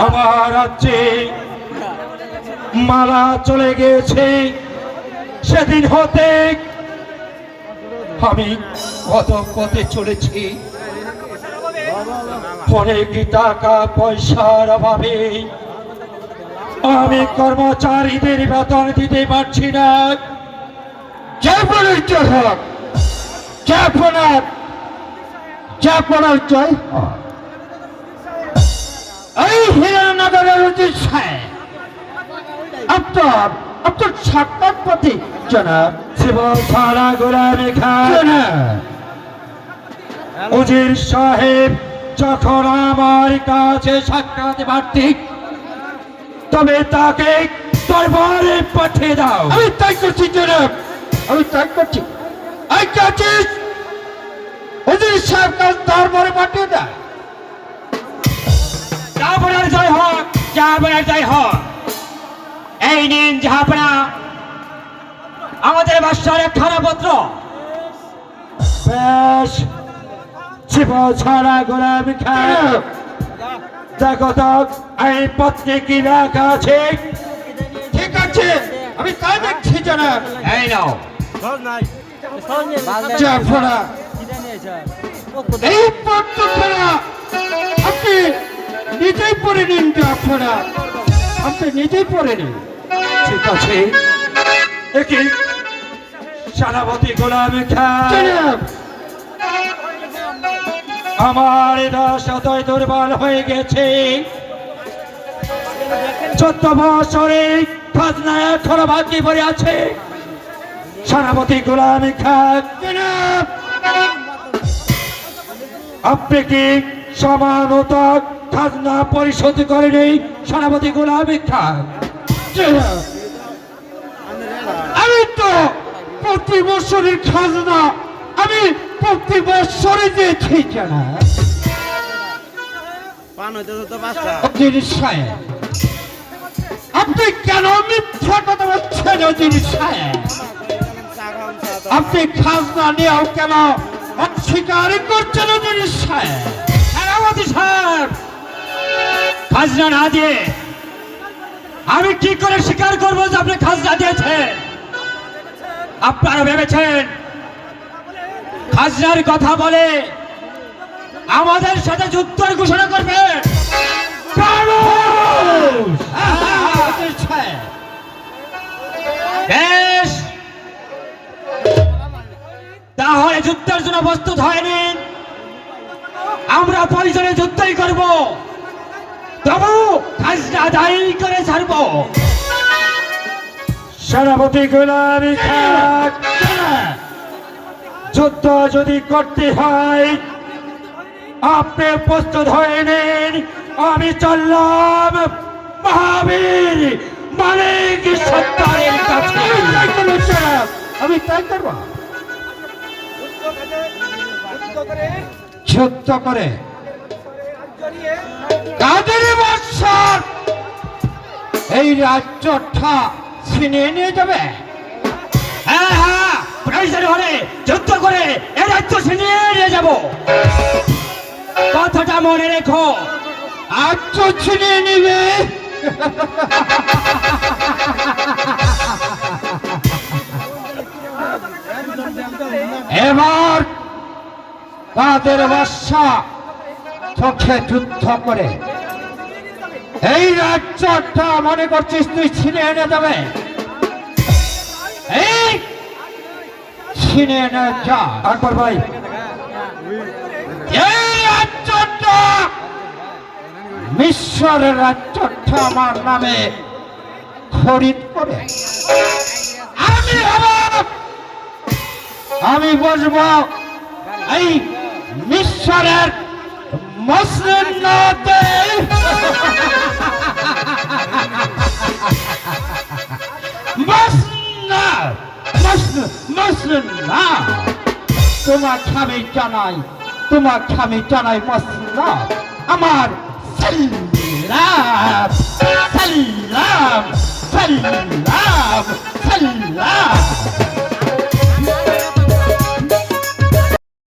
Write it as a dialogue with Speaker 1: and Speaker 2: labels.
Speaker 1: আমার রাজ্যে মালা চলে গিয়েছে সেদিন হতে আমি কত পথে চলেছি অনেক টাকা পয়সার অভাবে আমি কর্মচারীদের বেতন দিতে পারছি না।
Speaker 2: জয়পুরের জয় হোক, জয়পুরের জয় হোক। এই হিরণনগরের অজিত সাহেব আপনার সাক্ষাৎপতি জনাব
Speaker 1: শিবছাড়া গোলামি খান উজির সাহেব যখন আমার কাছে সাক্ষাৎ প্রার্থী তবে তাকে দরবারে পাঠিয়ে দাও।
Speaker 2: আমি তাই করছি জনাব, আমি তাই করছি। এই চাচ্ছিস অজিত সাহেব কাল দরবারে পাঠিয়ে দেয়।
Speaker 1: জাহাপনার জয় হোক, জাহাপনার জয় হোক। এই নিন জাহাপনা আমাদের বাদশার একখানা পত্র। বেশ শিবছাড়া গোলামি খান দেখো তো এই পত্রে কি লেখা আছে।
Speaker 2: ঠিক আছে, আমি তাই দেখছি জনাব।
Speaker 1: এই নাও।
Speaker 2: জাফরা এই পত্রখানা আপনি নিজেই পড়ে নিন। জাফরা আপনি নিজেই পড়ে নিন।
Speaker 1: ঠিক আছে। একই সেনাপতি গোলামি খান
Speaker 2: জনাব
Speaker 1: আমার দাস এতই দুর্বল হয়ে গেছে। 14 বছরে খাজনা এখনো বাকি পড়ে আছে। সেনাপতি গোলামি খান
Speaker 2: জনাব
Speaker 1: আপনি কি সমানত খাজনা পরিশোধ করেনি? সেনাপতি গোলামি খান
Speaker 2: জনাব আমি তো প্রতি বছরের খাজনা আমি প্রতি বছরে দিয়েছি জনাব। অজিত সাহেব আপনি কেন মিথ্যা কথা বলছেন? অজিত সাহেব আপনি খাজনা নিয়েও কেন অস্বীকার করছেন? অজিত সাহেব
Speaker 1: সেনাপতি সাহেব খাজনা না দিয়ে আমি কি করে স্বীকার করবো যে আপনি খাজনা দিয়েছেন? আপনারা ভেবেছেন খাজনার কথা বলে আমাদের সাথে যুদ্ধের ঘোষণা করবে?
Speaker 2: অজিত সাহেব
Speaker 1: বেশ, তাহলে যুদ্ধের জন্য প্রস্তুত হয়নি। আমরা পরিচয়ে যুদ্ধই করব, তবু খাজনা আদায় করে ছাড়ব। সেনাপতি গোলামি খান যুদ্ধ যদি করতে হয় আপনি প্রস্তুত হয়ে নিন। আমি চললাম মহাবীর মালিক সত্তারের কাছে।
Speaker 2: আমি তাই করবো। যুদ্ধ করে কাদের বৎসর এই রাজ্যটা ছিনিয়ে নিয়ে যাবে?
Speaker 1: হ্যাঁ হ্যাঁ, প্রয়োজন হলে যুদ্ধ করে এ রাজ্য ছিনিয়ে নিয়ে যাব। কথাটা মনে রেখো।
Speaker 2: রাজ্য ছিনিয়ে নিবে? এবার কাদের বাদশা চোখে যুদ্ধ করে এই রাজ্যটা মনে করছিস তুই ছিনিয়ে এনে যাবে? এই ছিনিয়ে এনে যা।
Speaker 1: আকবর ভাই,
Speaker 2: এই রাজ্যটা মিশরের রাজ্যটা আমার নামে খরিদ করে আমি বসবো এই মিশরের মসনদে। তোমাকে আমি জানাই মসনদ আমার সাল্লাম সাল্লাম সাল্লাম সাল্লাম।